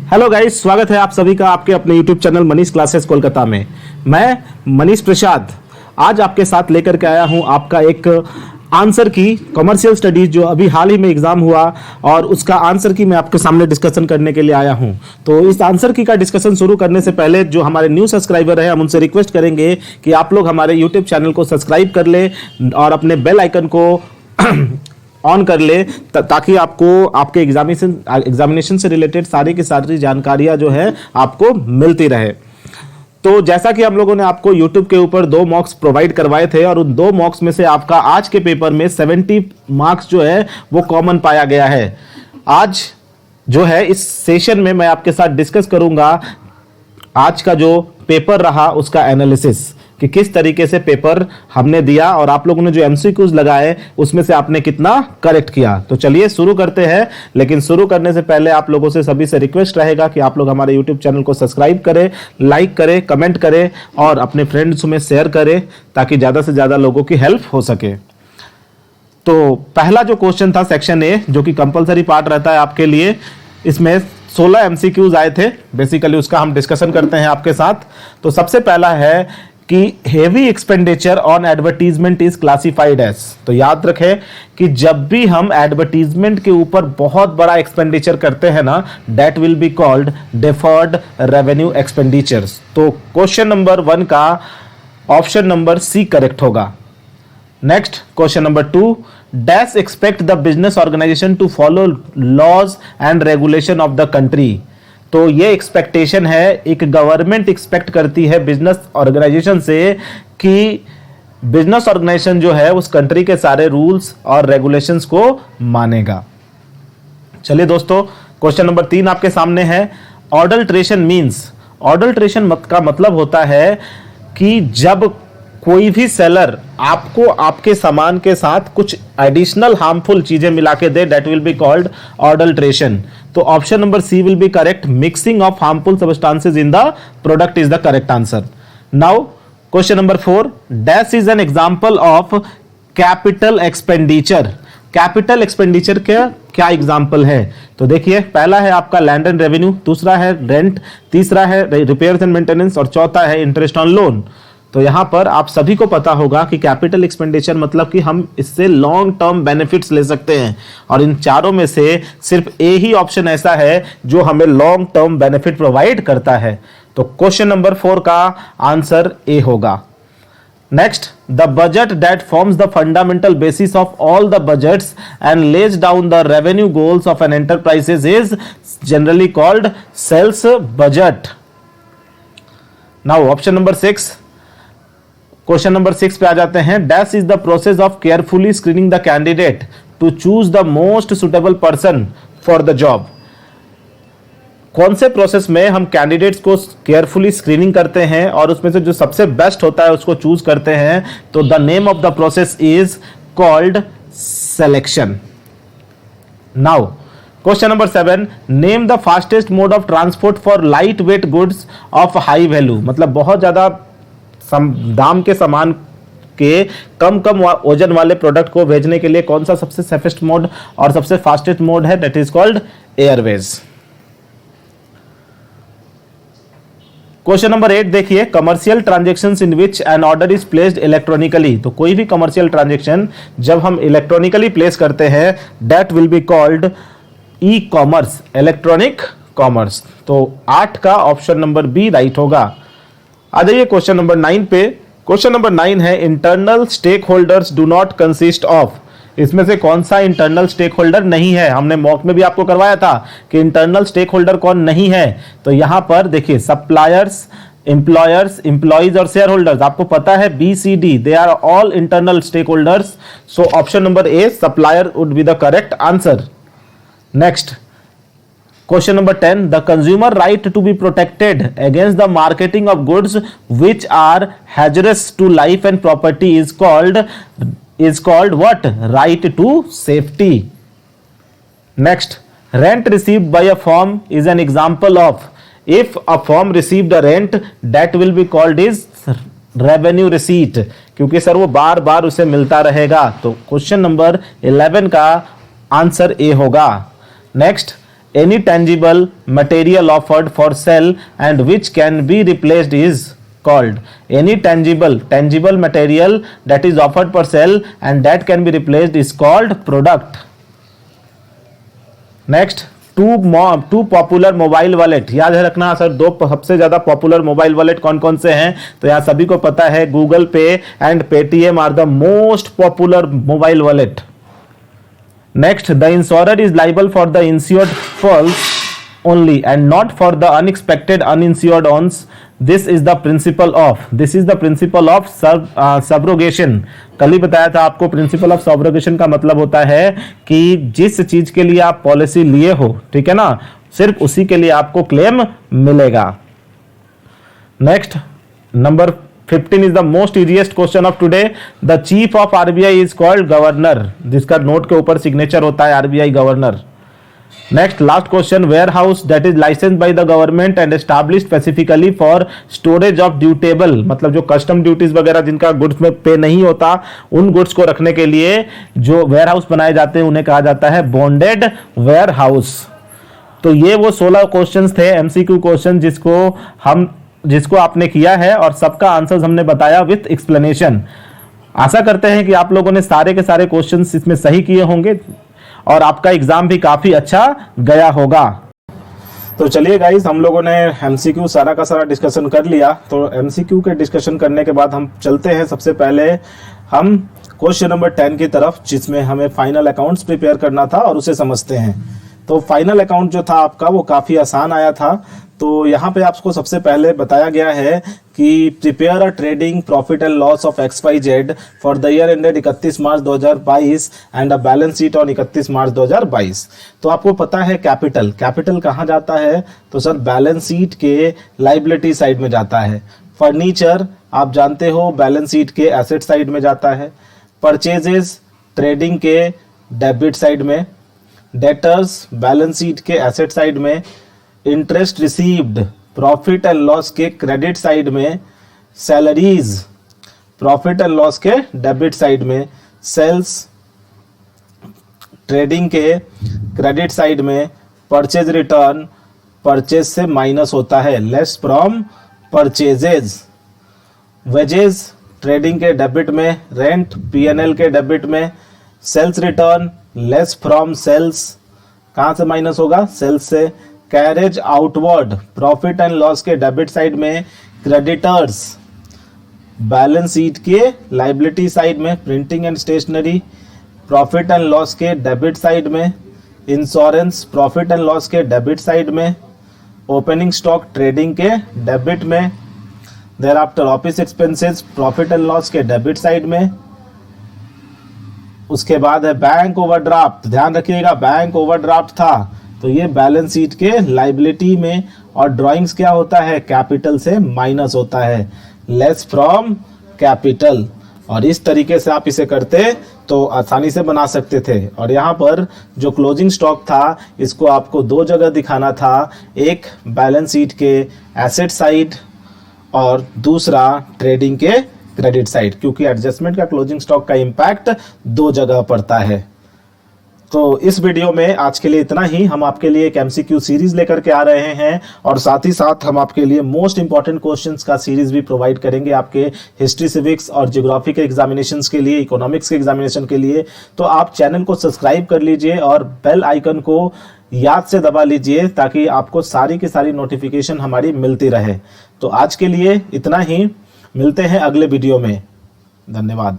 Hello guys, स्वागत है आप सभी का आपके अपने YouTube channel Manish classes Kolkata में। मैं मनीष प्रसाद आज आपके साथ लेकर के आया हूं आपका एक आंसर की कमर्शियल स्टडीज जो अभी हाल ही में एग्जाम हुआ और उसका आंसर की मैं आपके सामने डिस्कशन करने के लिए आया हूं। तो इस आंसर की का डिस्कशन शुरू करने से पहले जो हमारे न्यू सब्सक्राइबर है हम उनसे रिक्वेस्ट करेंगे कि आप लोग हमारे यूट्यूब चैनल को सब्सक्राइब कर ले और अपने बेल आइकन को ऑन कर ले ताकि आपको आपके एग्जामिनेशन से रिलेटेड सारी की सारी जानकारियां जो है आपको मिलती रहे। तो जैसा कि हम लोगों ने आपको YouTube के ऊपर 2 मॉक्स प्रोवाइड करवाए थे और उन 2 मॉक्स में से आपका आज के पेपर में 70 मार्क्स जो है वो कॉमन पाया गया है। आज जो है इस सेशन में मैं आपके साथ डिस्कस करूंगा आज का जो पेपर रहा उसका एनालिसिस कि किस तरीके से पेपर हमने दिया और आप लोगों ने जो एमसीक्यूज लगाए उसमें से आपने कितना करेक्ट किया। तो चलिए शुरू करते हैं, लेकिन शुरू करने से पहले आप लोगों से सभी से रिक्वेस्ट रहेगा कि आप लोग हमारे यूट्यूब चैनल को सब्सक्राइब करें, लाइक करें, कमेंट करें और अपने फ्रेंड्स में शेयर करें ताकि ज़्यादा से ज़्यादा लोगों की हेल्प हो सके। तो पहला जो क्वेश्चन था सेक्शन ए, जो कि कंपलसरी पार्ट रहता है आपके लिए, इसमें 16 एमसीक्यूज आए थे। बेसिकली उसका हम डिस्कशन करते हैं आपके साथ। तो सबसे पहला है कि heavy expenditure on advertisement is classified as. तो याद रखें कि जब भी हम एडवर्टीजमेंट के ऊपर बहुत बड़ा एक्सपेंडिचर करते हैं ना, that will be called deferred revenue expenditures. तो क्वेश्चन नंबर 1 का ऑप्शन नंबर सी करेक्ट होगा। Next question number 2, dash expect the business organisation to follow laws and regulation of the country. तो ये एक्सपेक्टेशन है, एक गवर्नमेंट एक्सपेक्ट करती है business organisation से कि बिजनेस ऑर्गेनाइजेशन जो है उस कंट्री के सारे रूल्स और रेगुलेशंस को मानेगा। चलिए दोस्तों, क्वेश्चन नंबर 3 आपके सामने है। ऑडल्ट्रेशन मींस, ऑडल्ट्रेशन का मतलब होता है कि जब कोई भी सेलर आपको आपके सामान के साथ कुछ एडिशनल हार्मफुल चीजें मिला के दे, that will be called adulteration. तो option number C will be correct. Mixing of harmful substances in the product is the correct answer. Now question number 4, dash is an example of capital expenditure. Capital expenditure का क्या example है? तो देखिए, पहला है आपका land and revenue, दूसरा है रेंट, तीसरा है रिपेयर्स एंड मेंटेनेंस और चौथा है इंटरेस्ट ऑन लोन। तो यहां पर आप सभी को पता होगा कि कैपिटल एक्सपेंडिचर मतलब कि हम इससे लॉन्ग टर्म बेनिफिट्स ले सकते हैं और इन चारों में से सिर्फ ए ही ऑप्शन ऐसा है जो हमें लॉन्ग टर्म बेनिफिट प्रोवाइड करता है। तो क्वेश्चन नंबर 4 का आंसर ए होगा। Next, the budget that forms the fundamental basis of all the budgets and lays down the revenue goals of an enterprises is generally called sales budget. Now option number 6, question number 6 पे आ जाते हैं। Dash is the process of carefully screening the candidate to choose the most suitable person for the job. कौन से process में हम candidates को carefully screening करते हैं और उसमें से जो सबसे बेस्ट होता है उसको चूज करते हैं? तो the name of the process is called selection. Now question number 7, name the fastest mode of transport for light weight goods of high value. मतलब बहुत ज्यादा दाम के सामान के कम वजन वाले प्रोडक्ट को भेजने के लिए कौन सा सबसे सेफेस्ट मोड और सबसे फास्टेस्ट मोड है? That is called Airways. Question number 8 देखिए, commercial transactions in which N order is placed electronically. तो कोई भी कमर्शियल ट्रांजैक्शन जब हम इलेक्ट्रॉनिकली प्लेस करते हैं that will be called e commerce, electronic commerce. तो 8 का ऑप्शन नंबर बी राइट होगा। आ जाइए क्वेश्चन नंबर 9 पे। क्वेश्चन नंबर 9 है, internal stakeholders do not consist of. इसमें से कौन सा इंटरनल स्टेक होल्डर नहीं है? हमने मॉक में भी आपको करवाया था कि इंटरनल स्टेक होल्डर कौन नहीं है। तो यहां पर देखिए, सप्लायर्स, एम्प्लॉयर्स, एम्प्लॉइज और शेयर होल्डर्स। आपको पता है B C D, they are all internal stakeholders. So option number A, supplier, would be the correct answer. Next question number 10, the consumer right to be protected against the marketing of goods which are hazardous to life and property is called what? Right to safety. Next, rent received by a firm is an example of. If a firm received a rent that will be called is revenue receipt, क्योंकि sir वो बार बार उसे मिलता रहेगा। तो question number 11 का answer A होगा। Next, any tangible material offered for sale and which can be replaced is called. Any tangible material that is offered for sale and that can be replaced is called product. Next, two popular mobile wallet, याद है रखना sir, दो सबसे ज्यादा popular mobile wallet कौन कौन से हैं? तो यहाँ सभी को पता है, Google Pay and Paytm are the most popular mobile wallet. Next, the insurer is liable for the insured falls only and not for the unexpected uninsured ones. This is the principle of subrogation. कल ही बताया था आपको, principal of subrogation का मतलब होता है कि जिस चीज के लिए आप पॉलिसी लिए हो, ठीक है ना, सिर्फ उसी के लिए आपको क्लेम मिलेगा. Next, number 15 is the most easiest question of today. The chief of RBI is called governor, जिसका नोट के ऊपर सिग्नेचर होता है RBI governor. Next, last question, warehouse that is licensed by the government and established specifically for storage of dutiable, मतलब जो custom duties वगैरह जिनका goods में पे नहीं होता, उन गुड्स को रखने के लिए जो वेयर हाउस बनाए जाते हैं उन्हें कहा जाता है बॉन्डेड वेयर हाउस. तो ये वो 16 क्वेश्चंस थे एमसीक्यू क्वेश्चन जिसको आपने किया है और सबका आंसर हमने बताया विथ एक्सप्लेनेशन. आशा करते हैं कि आप लोगों ने सारे के सारे क्वेश्चंस इसमें सही किए होंगे और आपका एग्जाम भी काफी अच्छा गया होगा. तो चलिए गाइस, हम लोगों ने एमसीक्यू सारा का सारा डिस्कशन कर लिया. तो एमसीक्यू के डिस्कशन करने के बाद हम चलते हैं सबसे पहले हम क्वेश्चन नंबर 10 की तरफ, जिसमें हमें फाइनल अकाउंट्स प्रिपेयर करना था और उसे समझते हैं. तो फाइनल अकाउंट जो था आपका वो काफी आसान आया था. तो यहाँ पे आपको सबसे पहले बताया गया है कि prepare a trading profit and loss of XYZ for the year ended 31 March 2022 and a balance sheet on 31 मार्च 2022. तो आपको पता है कैपिटल कहाँ जाता है? तो सर बैलेंस शीट के लाइबिलिटी साइड में जाता है. फर्नीचर आप जानते हो बैलेंस शीट के एसेट साइड में जाता है. परचेजेस ट्रेडिंग के डेबिट साइड में. डेटर्स बैलेंस शीट के एसेट साइड में. Interest received profit and loss के क्रेडिट साइड में. सैलरीज प्रॉफिट एंड लॉस के डेबिट साइड में. सेल्स ट्रेडिंग के क्रेडिट साइड में. परचेज रिटर्न परचेज से माइनस होता है, less from purchases. Wages trading के डेबिट में. रेंट P&L के डेबिट में. Sales return less from sales, कहां से माइनस होगा? सेल्स से. Carriage outward profit and loss के डेबिट साइड में. क्रेडिटर्स बैलेंस शीट के लाइबिलिटी साइड में. Printing and stationery profit and loss के डेबिट साइड में. इंश्योरेंस प्रॉफिट एंड लॉस के डेबिट साइड में. ओपनिंग स्टॉक ट्रेडिंग के डेबिट में. Thereafter office expenses profit and loss के डेबिट साइड में. उसके बाद है बैंक ओवरड्राफ्ट. ध्यान रखिएगा, बैंक ओवरड्राफ्ट था तो ये बैलेंस शीट के लाइबिलिटी में. और ड्राइंग्स क्या होता है? कैपिटल से माइनस होता है, लेस फ्रॉम कैपिटल. और इस तरीके से आप इसे करते तो आसानी से बना सकते थे. और यहाँ पर जो क्लोजिंग स्टॉक था इसको आपको दो जगह दिखाना था, एक बैलेंस शीट के एसेट साइड और दूसरा ट्रेडिंग के क्रेडिट साइड, क्योंकि एडजस्टमेंट का क्लोजिंग स्टॉक का इम्पैक्ट दो जगह पड़ता है. तो इस वीडियो में आज के लिए इतना ही. हम आपके लिए एक एमसीक्यू सीरीज लेकर के आ रहे हैं और साथ ही साथ हम आपके लिए मोस्ट इंपॉर्टेंट क्वेश्चंस का सीरीज भी प्रोवाइड करेंगे आपके हिस्ट्री, सिविक्स और ज्योग्राफी के एग्जामिनेशंस के लिए, इकोनॉमिक्स के एग्जामिनेशन के लिए. तो आप चैनल को सब्सक्राइब कर लीजिए और बेल आइकन को याद से दबा लीजिए ताकि आपको सारी की सारी नोटिफिकेशन हमारी मिलती रहे. तो आज के लिए इतना ही, मिलते हैं अगले वीडियो में. धन्यवाद.